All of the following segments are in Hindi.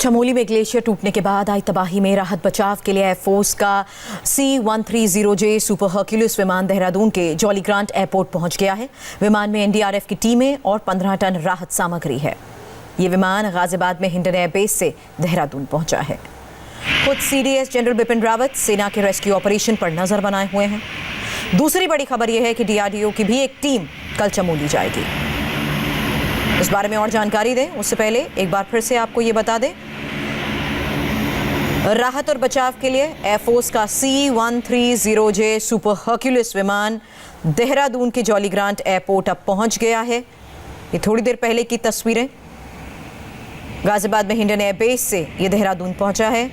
चमोली में ग्लेशियर टूटने के बाद आई तबाही में राहत बचाव के लिए एयरफोर्स का C-130J सुपर हर्क्यूलिस विमान देहरादून के जॉली ग्रांट एयरपोर्ट पहुंच गया है। विमान में एनडीआरएफ की टीमें और 15 टन राहत सामग्री है। ये विमान गाजियाबाद में हिंडन एयरबेस से देहरादून पहुंचा है। खुद CDS जनरल बिपिन रावत सेना के रेस्क्यू ऑपरेशन पर नजर बनाए हुए हैं। दूसरी बड़ी खबर यह है कि DRDO की भी एक टीम कल चमोली जाएगी। इस बारे में और जानकारी दें उससे पहले एक बार फिर से आपको ये बता दें, राहत और बचाव के लिए एयरफोर्स का C-130J सुपर हर्क्यूलिस विमान देहरादून के जॉली ग्रांट एयरपोर्ट अब पहुंच गया है। ये थोड़ी देर पहले की तस्वीरें, गाजियाबाद में हिंडन एयरबेस से ये देहरादून पहुंचा है।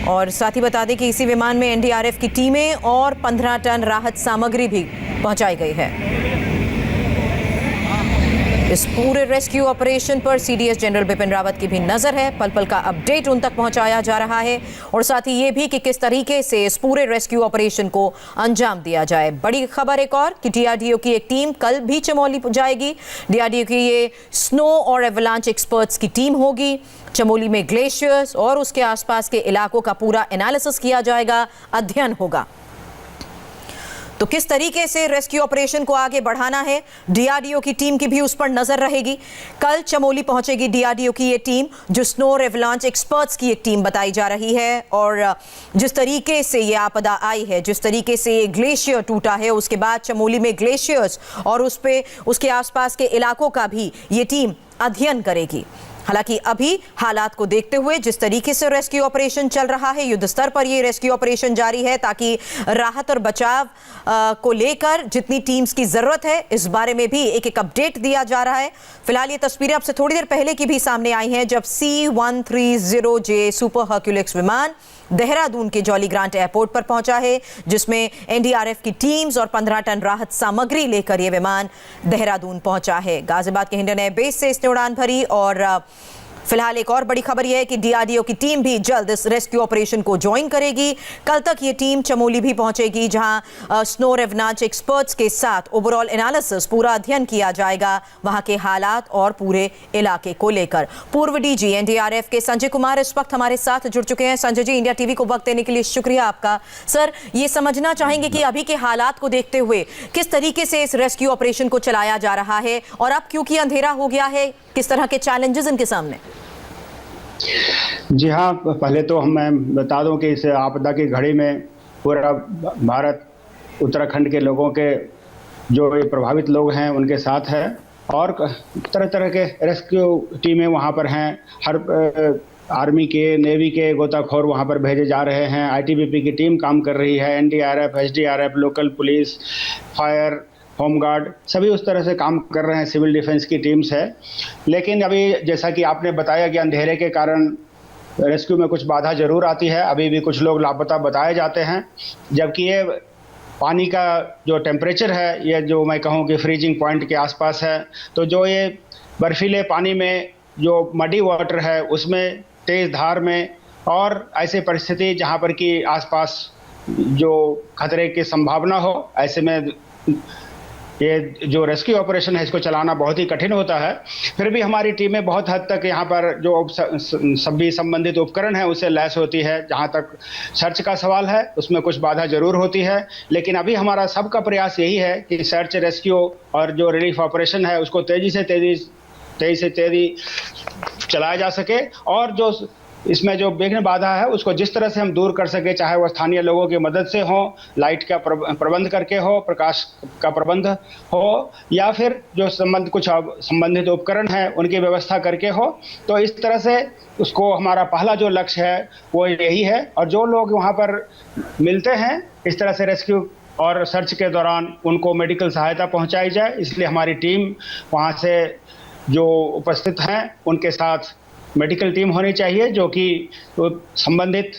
और साथ ही बता दें कि इसी विमान में एनडीआरएफ की टीमें और 15 टन राहत सामग्री भी पहुंचाई गई है। इस पूरे रेस्क्यू ऑपरेशन पर CDS जनरल बिपिन रावत की भी नजर है। पल पल का अपडेट उन तक पहुंचाया जा रहा है और साथ ही ये भी कि किस तरीके से इस पूरे रेस्क्यू ऑपरेशन को अंजाम दिया जाए। बड़ी खबर एक और कि DRDO की एक टीम कल भी चमोली जाएगी। DRDO की ये स्नो और एवलांच एक्सपर्ट्स की टीम होगी। चमोली में ग्लेशियर्स और उसके आसपास के इलाकों का पूरा एनालिसिस किया जाएगा, अध्ययन होगा। तो किस तरीके से रेस्क्यू ऑपरेशन को आगे बढ़ाना है, DRDO की टीम की भी उस पर नजर रहेगी। कल चमोली पहुंचेगी DRDO की ये टीम, जो स्नो और एवलांच एक्सपर्ट्स की एक टीम बताई जा रही है। और जिस तरीके से ये आपदा आई है, जिस तरीके से ये ग्लेशियर टूटा है, उसके बाद चमोली में ग्लेशियर्स और उसके आसपास के इलाकों का भी ये टीम अध्ययन करेगी। हालांकि अभी हालात को देखते हुए जिस तरीके से रेस्क्यू ऑपरेशन चल रहा है, युद्ध स्तर पर ये रेस्क्यू ऑपरेशन जारी है ताकि राहत और बचाव को लेकर जितनी टीम्स की जरूरत है, इस बारे में भी एक एक अपडेट दिया जा रहा है। फिलहाल ये तस्वीरें आपसे थोड़ी देर पहले की भी सामने आई हैं, जब C-130J सुपर हर्क्यूलिस विमान देहरादून के जॉली ग्रांट एयरपोर्ट पर पहुंचा है, जिसमें एनडीआरएफ की टीम्स और 15 टन राहत सामग्री लेकर यह विमान देहरादून पहुंचा है। गाजियाबाद के हिंडन एयरबेस से इसने उड़ान भरी। और फिलहाल एक और बड़ी खबर यह है कि DRDO की टीम भी जल्द इस रेस्क्यू ऑपरेशन को ज्वाइन करेगी। कल तक ये टीम चमोली भी पहुंचेगी, जहां स्नो एवलांच एक्सपर्ट्स के साथ ओवरऑल एनालिसिस, पूरा अध्ययन किया जाएगा वहां के हालात और पूरे इलाके को लेकर। पूर्व DG NDRF के संजय कुमार इस वक्त हमारे साथ जुड़ चुके हैं। संजय जी, इंडिया टीवी को वक्त देने के लिए शुक्रिया आपका। सर, ये समझना चाहेंगे कि अभी के हालात को देखते हुए किस तरीके से इस रेस्क्यू ऑपरेशन को चलाया जा रहा है, और अब क्योंकि अंधेरा हो गया है, किस तरह के चैलेंजेस इनके सामने? जी हाँ, पहले तो मैं बता दूं कि इस आपदा की घड़ी में पूरा भारत उत्तराखंड के लोगों के जो प्रभावित लोग हैं उनके साथ है, और तरह तरह के रेस्क्यू टीमें वहाँ पर हैं। हर आर्मी के, नेवी के गोताखोर वहाँ पर भेजे जा रहे हैं। ITBP की टीम काम कर रही है, NDRF, SDRF, local police, fire, home guard, सभी उस तरह से काम कर रहे हैं। सिविल डिफेंस की टीम्स है। लेकिन अभी जैसा कि आपने बताया कि अंधेरे के कारण रेस्क्यू में कुछ बाधा जरूर आती है। अभी भी कुछ लोग लापता बताए जाते हैं, जबकि ये पानी का जो टेम्परेचर है, ये जो मैं कहूँ कि फ्रीजिंग पॉइंट के आसपास है। तो जो ये बर्फीले पानी में जो मडी वाटर है, उसमें तेज़ धार में और ऐसे परिस्थिति जहाँ पर कि आसपास जो खतरे की संभावना हो, ऐसे में ये जो रेस्क्यू ऑपरेशन है इसको चलाना बहुत ही कठिन होता है। फिर भी हमारी टीमें बहुत हद तक यहाँ पर जो सभी संबंधित उपकरण हैं उससे लैस होती है। जहाँ तक सर्च का सवाल है, उसमें कुछ बाधा जरूर होती है, लेकिन अभी हमारा सबका प्रयास यही है कि सर्च, रेस्क्यू और जो रिलीफ ऑपरेशन है उसको तेज़ी से तेज़ी चलाया जा सके, और जो इसमें जो विघ्न बाधा है उसको जिस तरह से हम दूर कर सके, चाहे वो स्थानीय लोगों की मदद से हो, लाइट का प्रबंध करके हो, प्रकाश का प्रबंध हो, या फिर जो कुछ संबंधित उपकरण हैं उनकी व्यवस्था करके हो। तो इस तरह से उसको हमारा पहला जो लक्ष्य है वो यही है। और जो लोग वहाँ पर मिलते हैं, इस तरह से रेस्क्यू और सर्च के दौरान उनको मेडिकल सहायता पहुँचाई जाए, इसलिए हमारी टीम वहाँ से जो उपस्थित हैं उनके साथ मेडिकल टीम होनी चाहिए, जो कि संबंधित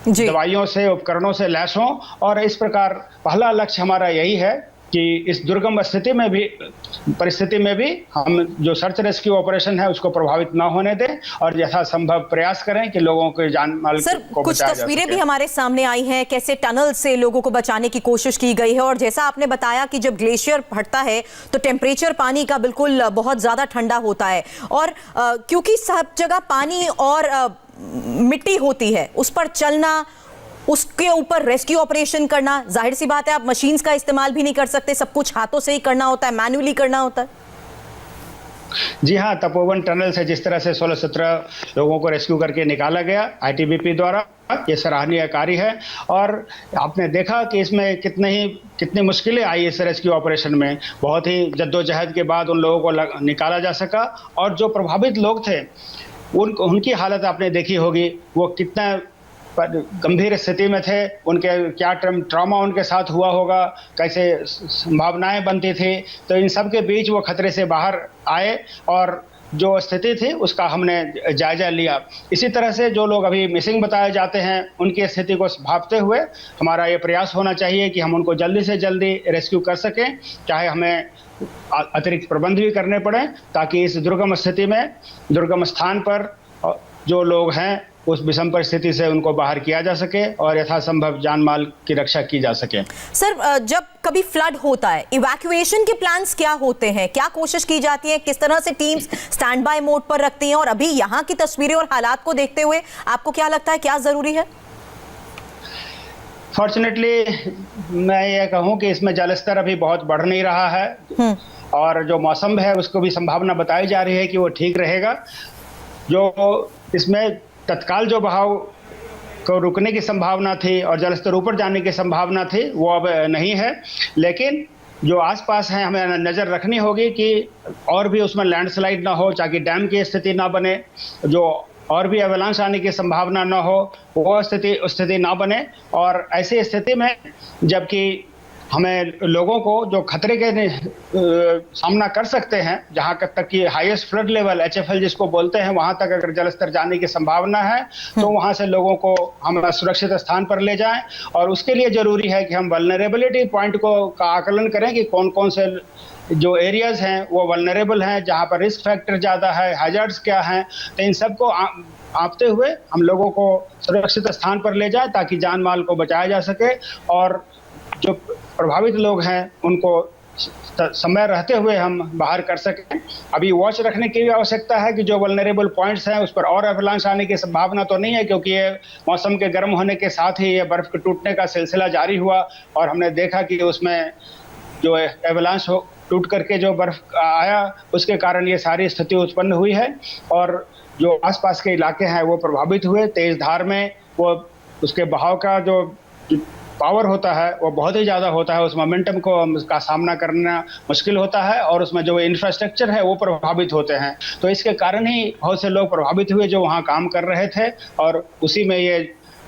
दवाइयों से, उपकरणों से लैस हों। और इस प्रकार पहला लक्ष्य हमारा यही है कि इस दुर्गम परिस्थिति में भी हम जो सर्च रेस्क्यू ऑपरेशन है उसको प्रभावित ना होने दें, और यथासंभव प्रयास करें कि लोगों के जान माल को बचाया जा सके। कुछ तस्वीरें भी हमारे सामने आई हैं, कैसे टनल से लोगों को बचाने की कोशिश की गई है। और जैसा आपने बताया कि जब ग्लेशियर फटता है तो टेम्परेचर पानी का बिल्कुल बहुत ज्यादा ठंडा होता है, और क्योंकि सब जगह पानी और मिट्टी होती है उस पर चलना, उसके ऊपर रेस्क्यू ऑपरेशन करना, जाहिर सी बात है आप मशीन्स का इस्तेमाल भी नहीं कर सकते, सब कुछ हाथों से ही करना होता है, मैन्युअली करना होता है। जी हाँ, तपोवन टनल से जिस तरह से 16-17 लोगों को रेस्क्यू करके निकाला गया आईटीबीपी द्वारा, ये सराहनीय कार्य है। और आपने देखा कि इसमें कितनी मुश्किलें आई इस रेस्क्यू ऑपरेशन में। बहुत ही जद्दोजहद के बाद उन लोगों को निकाला जा सका। और जो प्रभावित लोग थे उनकी हालत आपने देखी होगी, वो कितना गंभीर स्थिति में थे, उनके क्या ट्रॉमा उनके साथ हुआ होगा, कैसे संभावनाएं बनती थी। तो इन सब के बीच वो खतरे से बाहर आए और जो स्थिति थी उसका हमने जायजा लिया। इसी तरह से जो लोग अभी मिसिंग बताए जाते हैं उनकी स्थिति को भांपते हुए हमारा ये प्रयास होना चाहिए कि हम उनको जल्दी से जल्दी रेस्क्यू कर सकें, चाहे हमें अतिरिक्त प्रबंध भी करने पड़े, ताकि इस दुर्गम स्थिति में, दुर्गम स्थान पर जो लोग हैं उस विषम परिस्थिति से उनको बाहर किया जा सके और यथासंभव जान माल की रक्षा की जा सके। सर, जब कभी फ्लड होता है, इवैक्यूएशन के प्लान्स क्या होते हैं, क्या कोशिश की जाती है, किस तरह से टीम्स स्टैंड बाय मोड पर रखती हैं, और अभी यहाँ की तस्वीरें और हालात को देखते हुए आपको क्या लगता है क्या जरूरी है? फॉर्चुनेटली मैं ये कहूँ कि इसमें जलस्तर अभी बहुत बढ़ नहीं रहा है और जो मौसम है उसको भी संभावना बताई जा रही है कि वो ठीक रहेगा। जो इसमें तत्काल जो बहाव को रुकने की संभावना थी और जलस्तर ऊपर जाने की संभावना थी वो अब नहीं है, लेकिन जो आसपास है हमें नज़र रखनी होगी कि और भी उसमें लैंडस्लाइड ना हो, ताकि डैम की स्थिति ना बने, जो और भी एवलांच आने की संभावना ना हो वो स्थिति ना बने। और ऐसी स्थिति में जबकि हमें लोगों को जो खतरे के सामना कर सकते हैं, जहाँ तक कि हाईएस्ट फ्लड लेवल HFL जिसको बोलते हैं, वहाँ तक अगर जलस्तर जाने की संभावना है तो वहाँ से लोगों को हम सुरक्षित स्थान पर ले जाएं। और उसके लिए ज़रूरी है कि हम वल्नरेबिलिटी पॉइंट का आकलन करें कि कौन कौन से जो एरियाज हैं वो वल्नरेबल हैं, जहाँ पर रिस्क फैक्टर ज़्यादा है, हैजर्ड्स क्या हैं। तो इन सबको आंपते हुए हम लोगों को सुरक्षित स्थान पर ले जाए ताकि जान माल को बचाया जा सके और जो प्रभावित लोग हैं उनको समय रहते हुए हम बाहर कर सकें। अभी वॉच रखने की भी आवश्यकता है कि जो वल्नरेबल पॉइंट्स हैं उस पर और एवलांच आने की संभावना तो नहीं है, क्योंकि ये मौसम के गर्म होने के साथ ही ये बर्फ के टूटने का सिलसिला जारी हुआ और हमने देखा कि उसमें जो एवलांच टूट करके जो बर्फ आया उसके कारण ये सारी स्थिति उत्पन्न हुई है। और जो आसपास के इलाके हैं वो प्रभावित हुए। तेज धार में वो उसके बहाव का जो पावर होता है वो बहुत ही ज़्यादा होता है, उस मोमेंटम का सामना करना मुश्किल होता है और उसमें जो इंफ्रास्ट्रक्चर है वो प्रभावित होते हैं। तो इसके कारण ही बहुत से लोग प्रभावित हुए जो वहाँ काम कर रहे थे। और उसी में ये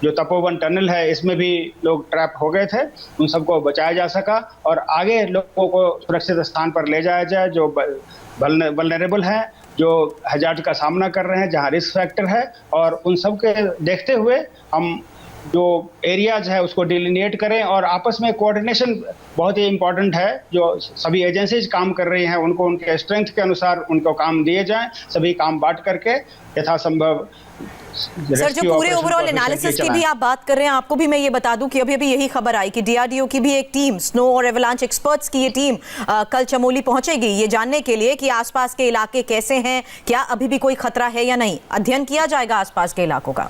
जो तपोवन टनल है इसमें भी लोग ट्रैप हो गए थे, उन सबको बचाया जा सका और आगे लोगों को सुरक्षित स्थान पर ले जाया जाए जो वल्नरेबल हैं, जो हैजार्ड का सामना कर रहे हैं, जहाँ रिस्क फैक्टर है। और उन सब के देखते हुए हम जो एरियाज है उसको डिलिनिएट करें और आपस में कोऑर्डिनेशन बहुत ही इम्पोर्टेंट है। जो सभी एजेंसीज काम कर रही हैं उनको उनके स्ट्रेंथ के अनुसार उनको काम दिए जाएं, सभी काम बांट करके यथासंभव। सर, जो पूरे ओवरऑल एनालिसिस की भी आप बात कर रहे हैं, आपको भी मैं ये बता दूं कि अभी यही खबर आई कि DRDO की भी एक टीम, स्नो और एवलांच एक्सपर्ट्स की ये टीम कल चमोली पहुंचेगी ये जानने के लिए कि आसपास के इलाके कैसे हैं, क्या अभी भी कोई खतरा है या नहीं। अध्ययन किया जाएगा आसपास के इलाकों का।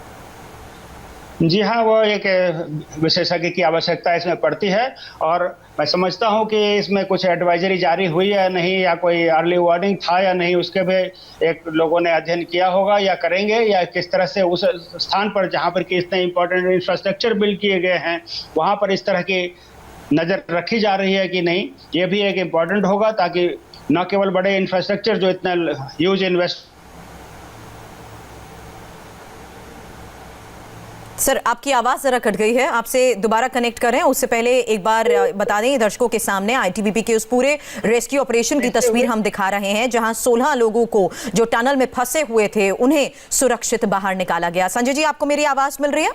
जी हाँ, वो एक विशेषज्ञ की आवश्यकता इसमें पड़ती है और मैं समझता हूँ कि इसमें कुछ एडवाइजरी जारी हुई है नहीं, या कोई अर्ली वार्निंग था या नहीं, उसके भी एक लोगों ने अध्ययन किया होगा या करेंगे, या किस तरह से उस स्थान पर जहाँ पर कि इतने इंपॉर्टेंट इंफ्रास्ट्रक्चर बिल्ड किए गए हैं वहाँ पर इस तरह की नज़र रखी जा रही है कि नहीं, ये भी एक इम्पॉर्टेंट होगा ताकि न केवल बड़े इंफ्रास्ट्रक्चर जो इतना ह्यूज इन्वेस्ट। सर, आपकी आवाज़ ज़रा कट गई है, आपसे दोबारा कनेक्ट करें उससे पहले एक बार बता दें दर्शकों के सामने आईटीबीपी के उस पूरे रेस्क्यू ऑपरेशन की तस्वीर हम दिखा रहे हैं जहां 16 लोगों को जो टनल में फंसे हुए थे उन्हें सुरक्षित बाहर निकाला गया। संजय जी, आपको मेरी आवाज़ मिल रही है?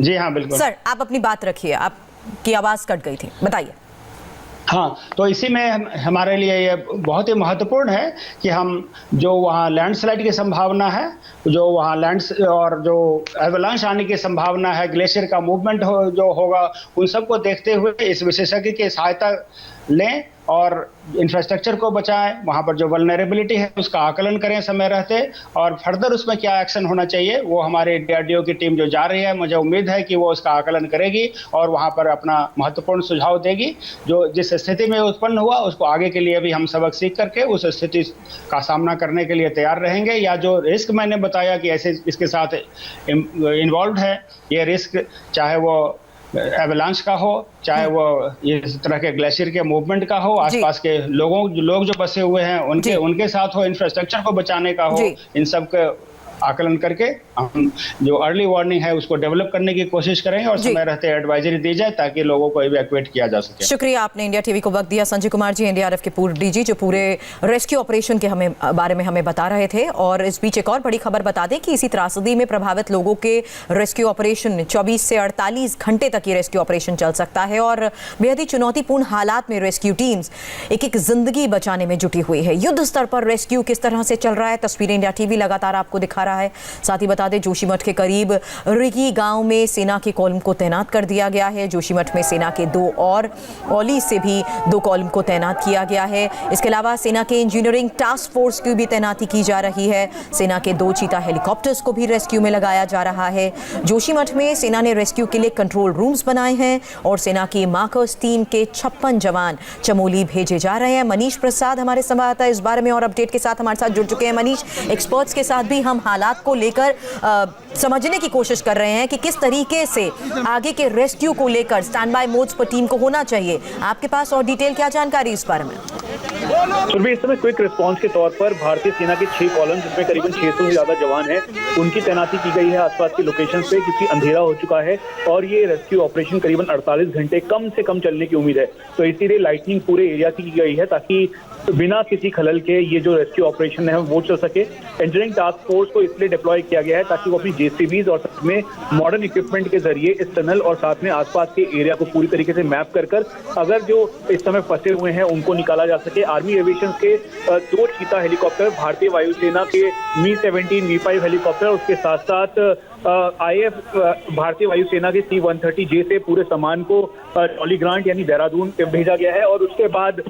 जी हाँ, बिल्कुल। सर, आप अपनी बात रखिए, आपकी आवाज़ कट गई थी, बताइए। हाँ, तो इसी में हमारे लिए ये बहुत ही महत्वपूर्ण है कि हम जो वहाँ लैंडस्लाइड की संभावना है, जो वहाँ और जो एवलांच आने की संभावना है, ग्लेशियर का मूवमेंट जो होगा, उन सबको देखते हुए इस विशेषज्ञ की सहायता लें और इंफ्रास्ट्रक्चर को बचाएं, वहाँ पर जो वल्नरेबिलिटी है उसका आकलन करें समय रहते, और फर्दर उसमें क्या एक्शन होना चाहिए वो हमारे DRDO की टीम जो जा रही है, मुझे उम्मीद है कि वो उसका आकलन करेगी और वहाँ पर अपना महत्वपूर्ण सुझाव देगी। जो जिस स्थिति में उत्पन्न हुआ उसको आगे के लिए भी हम सबक सीख करके उस स्थिति का सामना करने के लिए तैयार रहेंगे। या जो रिस्क मैंने बताया कि ऐसे इसके साथ इन्वॉल्व है, ये रिस्क चाहे वो एवलांच का हो, चाहे वो इस तरह के ग्लेशियर के मूवमेंट का हो, आसपास के लोग जो बसे हुए हैं उनके साथ हो, इंफ्रास्ट्रक्चर को बचाने का हो, इन सब के आकलन करके हम जो अर्ली वार्निंग है उसको डेवलप करने की कोशिश करें और समय रहते एडवाइजरी दी जाए ताकि लोगों को इवैक्यूएट किया जा सके। शुक्रिया, आपने इंडिया टीवी को वक्त दिया। संजय कुमार जी, NDRF के पूर्व DG, जो पूरे रेस्क्यू ऑपरेशन के बारे में हमें बता रहे थे। और इस बीच एक और बड़ी खबर बता दें कि इसी त्रासदी में प्रभावित लोगों के रेस्क्यू ऑपरेशन 24 से 48 घंटे तक ये रेस्क्यू ऑपरेशन चल सकता है और बेहद ही चुनौतीपूर्ण हालात में रेस्क्यू टीम्स एक जिंदगी बचाने में जुटी हुई है। युद्ध स्तर पर रेस्क्यू किस तरह से चल रहा है, तस्वीरें इंडिया टीवी लगातार आपको दिखा रहा है। साथ ही बता दें, जोशीमठ के करीब रिगी गांव में सेना के कॉलम को तैनात कर दिया गया है। जोशीमठ में सेना के 2 और औली से भी 2 कॉलम को तैनात किया गया है। इसके अलावा सेना के इंजीनियरिंग टास्क फोर्स की भी तैनाती की जा रही है। सेना के 2 चीता हेलीकॉप्टर्स को भी रेस्क्यू में लगाया जा रहा है। जोशीमठ में सेना ने रेस्क्यू के लिए कंट्रोल रूम्स बनाए हैं और सेना की मार्कर्स टीम के 56 जवान चमोली भेजे जा रहे हैं। मनीष प्रसाद हमारे संवाददाता इस बारे में और अपडेट के साथ हमारे साथ जुड़ चुके हैं। मनीष, एक्सपर्ट्स के साथ भी हम हालात को लेकर समझने की कोशिश कर रहे हैं कि किस तरीके से आगे के रेस्क्यू को लेकर स्टैंड बाय मोड्स पर टीम को होना चाहिए। आपके पास और डिटेल क्या जानकारी इस बारे में? सुरभि, इस समय क्विक रिस्पांस के तौर पर भारतीय सेना के 6 कॉलम, जिसमें करीबन 600 से ज्यादा जवान हैं, उनकी तैनाती की गई है आसपास के लोकेशन पे, क्योंकि अंधेरा हो चुका है और ये रेस्क्यू ऑपरेशन करीबन 48 घंटे कम से कम चलने की उम्मीद है। तो इसीलिए लाइटनिंग पूरे एरिया की गई है ताकि बिना किसी खलल के ये जो रेस्क्यू ऑपरेशन है वो चल सके। इंजीनियरिंग टास्क फोर्स को इसलिए डिप्लॉय किया गया है ताकि वो अपनी JCBs और साथ में मॉडर्न इक्विपमेंट के जरिए इस टनल और साथ में आसपास के एरिया को पूरी तरीके से मैप कर अगर जो इस समय फंसे हुए हैं उनको निकाला जा सके। आर्मी एविएशन के 2 चीता हेलीकॉप्टर, भारतीय वायुसेना के Mi-17 V5 हेलीकॉप्टर, उसके साथ साथ IF भारतीय वायुसेना के C-130J से पूरे सामान को टॉली ग्रांट यानी देहरादून भेजा गया है। और उसके बाद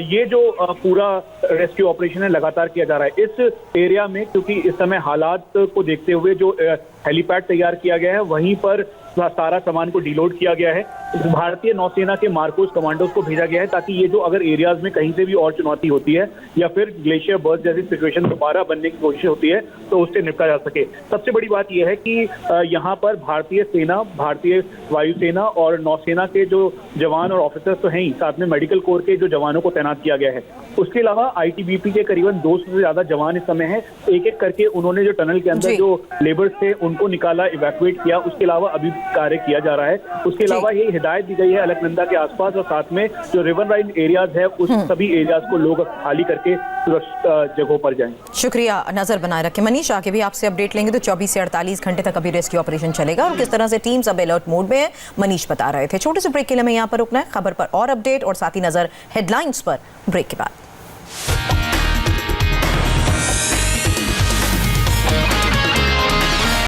ये जो पूरा रेस्क्यू ऑपरेशन है लगातार किया जा रहा है इस एरिया में, क्योंकि इस समय हालात को देखते हुए जो हेलीपैड तैयार किया गया है वहीं पर सारा सामान को डिलोड किया गया है। भारतीय नौसेना के मार्कोस कमांडोज को भेजा गया है ताकि ये जो अगर एरियाज में कहीं से भी और चुनौती होती है या फिर ग्लेशियर बर्स्ट जैसी सिचुएशन दोबारा बनने की कोशिश होती है तो उससे निपटा जा सके। सबसे बड़ी बात यह है कि यहाँ पर भारतीय सेना, भारतीय वायुसेना और नौसेना के जो जवान और ऑफिसर्स तो हैं ही, साथ में मेडिकल कोर के जो जवानों को तैनात किया गया है। उसके अलावा ITBP के करीबन 200 से ज्यादा जवान इस समय है। एक एक करके उन्होंने जो टनल के अंदर जो लेबर्स थे उनको निकाला, इवैक्यूएट किया। उसके अलावा अभी कार्य किया जा रहा है। उसके अलावा ये हिदायत दी गई है अलकनंदा के आसपास और साथ में जो रिवर लाइन एरियाज है उस सभी एरियाज को लोग खाली करके सुरक्षित जगहों पर जाएं। शुक्रिया, नजर बनाए रखें। मनीष, आगे भी आपसे अपडेट लेंगे। तो 24 से 48 घंटे तक अभी रेस्क्यू ऑपरेशन चलेगा और किस तरह से टीम्स अब अलर्ट मोड में है, मनीष बता रहे थे। छोटे से ब्रेक के लिए हमें यहाँ पर रुकना है। खबर पर और अपडेट और साथ ही नजर हेडलाइंस पर ब्रेक के बाद।